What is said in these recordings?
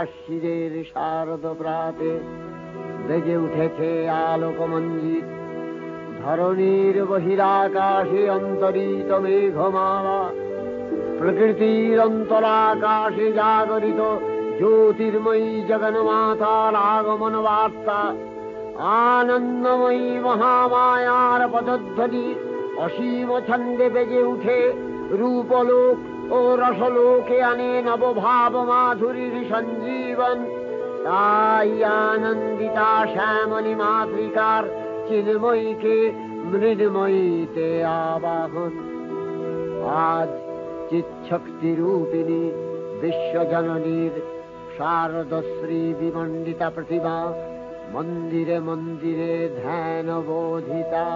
আশ্বিনের শারদ প্রাতে বেজে উঠেছে আলোকমঞ্জিত, ধরণীর বহিরাকাশে অন্তরিত মেঘমালা, প্রকৃতির অন্তরাকাশে জাগরিত জ্যোতির্ময়ী জগন্মাতার আগমন বার্তা, আনন্দময়ী মহামায়ার পদধ্বনি অসীম ছন্দে বেজে উঠে রূপলোক ও রসলোকে আনে নবভাব মাধুরীর সঞ্জীবন। তাই আনন্দিতা শ্যামলী মাতৃকার চিন্ময়ীকে মৃন্ময়ীতে আবাহন। আজ চিৎশক্তি রূপিণী বিশ্বজননীর শারদশ্রী বিমণ্ডিতা প্রতিমা মন্দিরে মন্দিরে ধ্যান বোধিতা।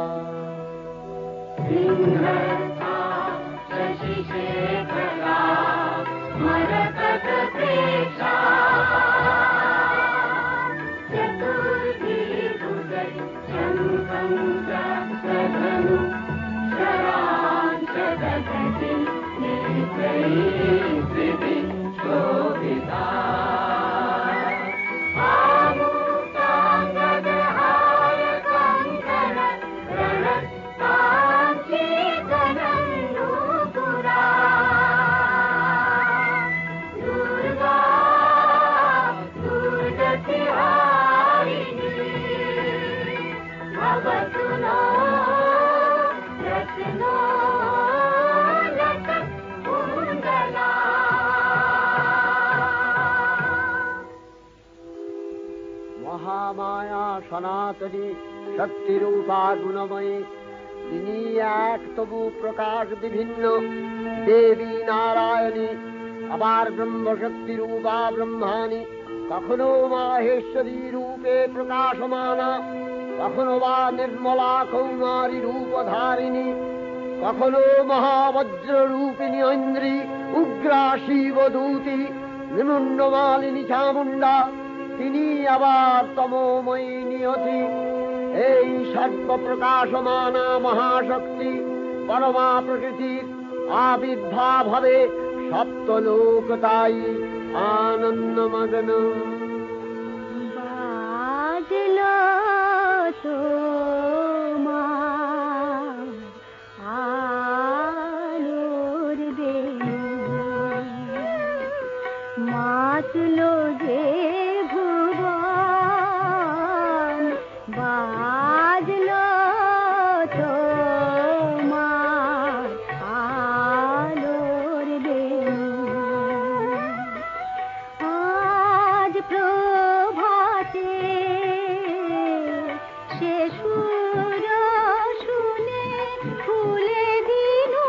মহামায়া সনাতনী শক্তিরূপা গুণময়ী, তিনি এক তবু প্রকাশ বিভিন্ন দেবী নারায়ণী, আবার ব্রহ্মশক্তি রূপা ব্রহ্মাণী, কখনো মাহেশ্বরী রূপে প্রকাশমানা, কখনো বা নির্মলা কৌমারী রূপধারিণী, কখনো মহাবজ্র রূপিণী ঐন্দ্রী, উগ্রা শিবদূতি, নিমুন্ডমালিনী চামুণ্ডা, তিনি আবার তমোময়ী নিয়তি। এই সর্বপ্রকাশমানা মহাশক্তি পরমা প্রকৃতির আবির্ভাব হবে সপ্তলোক, তাই আনন্দমগ্ন। বাজলো তোমার আলোর বেণী, মাতলো যে ভুবন, বাজলো তোমার আলোর বেণী। আজ প্রভাতে সে সুর শুনে ফুলে দিনু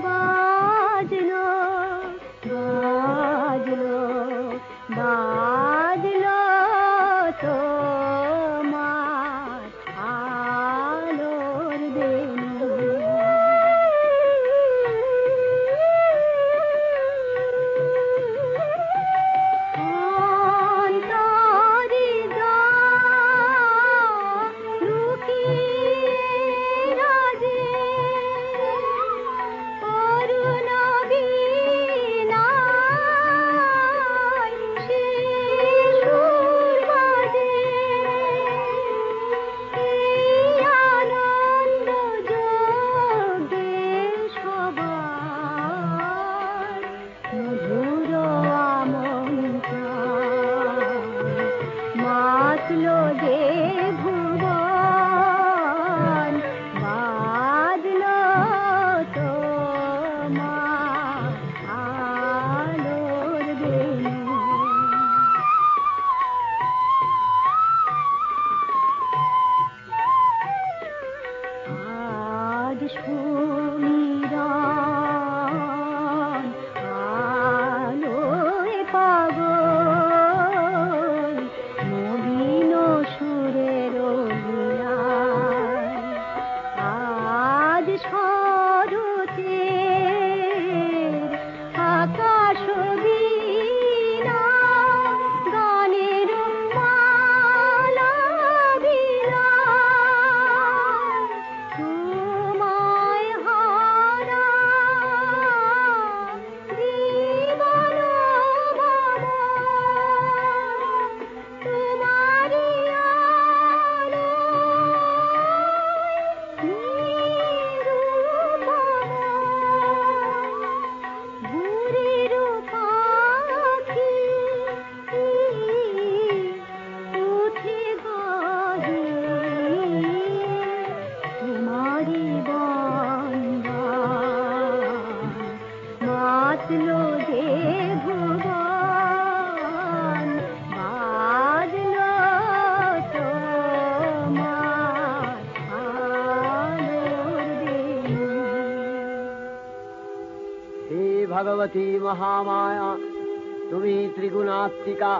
বাজলো বাজলো বাজলো তোমার যে ভুবন বাজলো তোমার আলোর বেণু। আজ সুমিরন আলোয় পাগল নবীন সুরের লীলায়। আজ শরতের আকাশ বীণা গানের মালা বিলায়। তোমায় হারা জীবন ভাবো তোমারি ভুরির পাখি উঠে গাহে তোমারি বন্দান মাতলো যে ভুবন বাজলো তোমার আলোর বেণু। হে ভগবতী মহামায়া, তুমি ত্রিগুণাত্মিকা,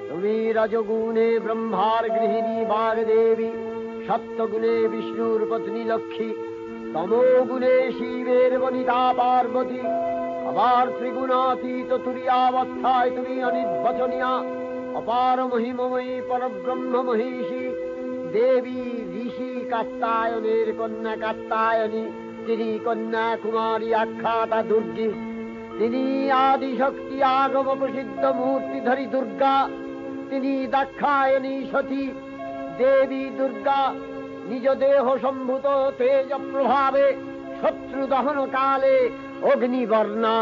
তুমি রজগুণে ব্রহ্মার গৃহিণী বাগদেবী, সত্যগুণে বিষ্ণুর পত্নী লক্ষ্মী, তমোগুণে শিবের বনিতা পার্বতী, আবার ত্রিগুণাতীত তুরীয়াবস্থায় তুমি অনির্বচনীয়া অপার মহিমময়ী পরব্রহ্ম মহিষী দেবী ঋষি কাত্তায়নের কন্যা কাত্তায়নী। তিনি কন্যা কুমারী আখ্যাতা দুর্গী, তিনি আদিশক্তি আগম প্রসিদ্ধ মূর্তিধরী দুর্গা। তিনি দাক্ষায়ণী সতী দেবী দুর্গা নিজ দেহ সম্ভূত তেজ প্রভাবে শত্রু দহন কালে অগ্নিবর্ণা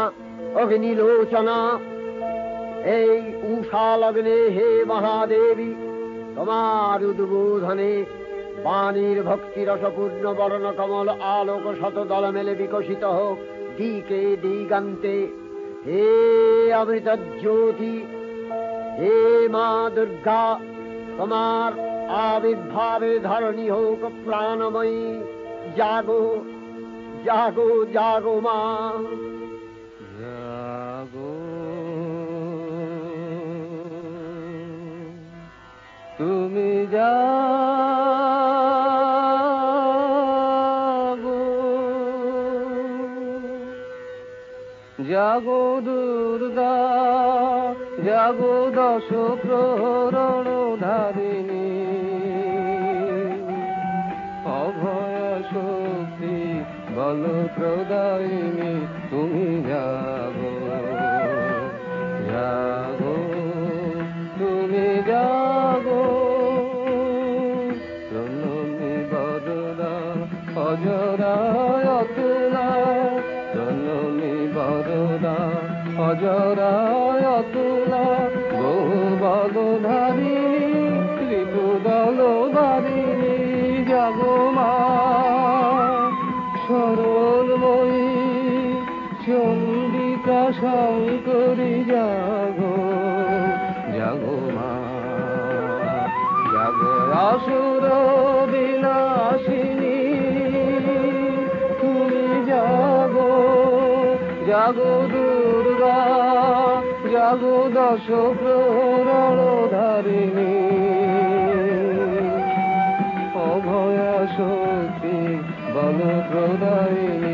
অগ্নিলোচনা। এই উষা লগ্নে হে মহাদেবী, তোমার উদ্বোধনে বাণীর ভক্তি রসপূর্ণ বর্ণ কমল আলোক শত দল মেলে বিকশিত হোক দিকে দিগান্তে। হে অমৃত জ্যোতি, হে মা দুর্গা, তোমার আবির্ভাবে ধরণী হোক প্রাণময়ী। জাগো জাগো জাগো মা, জাগো তুমি জাগো, জাগো দুর্গা, জাগো দশ প্রহরণ ধারিণী, অভয় শক্তি বল প্রদায়িনী। তুমি জাগো জাগো তুমি জাগো, জননী বরদা অজরায় অতুলা, জননী বরদা অজরায় অতুলা, বহু বলধারিণী ত্রিপুদল বারিণী। জাগো মা সরলময়ী চন্ডিকা শঙ্করী, জাগো জাগো মা, জাগো আসুর বিনাশিনী। তুমি জাগো জাগো দুর্গা, জাগো দশ প্রহরণ ধারিণী, অভয়া শক্তি বল প্রদায়িনী।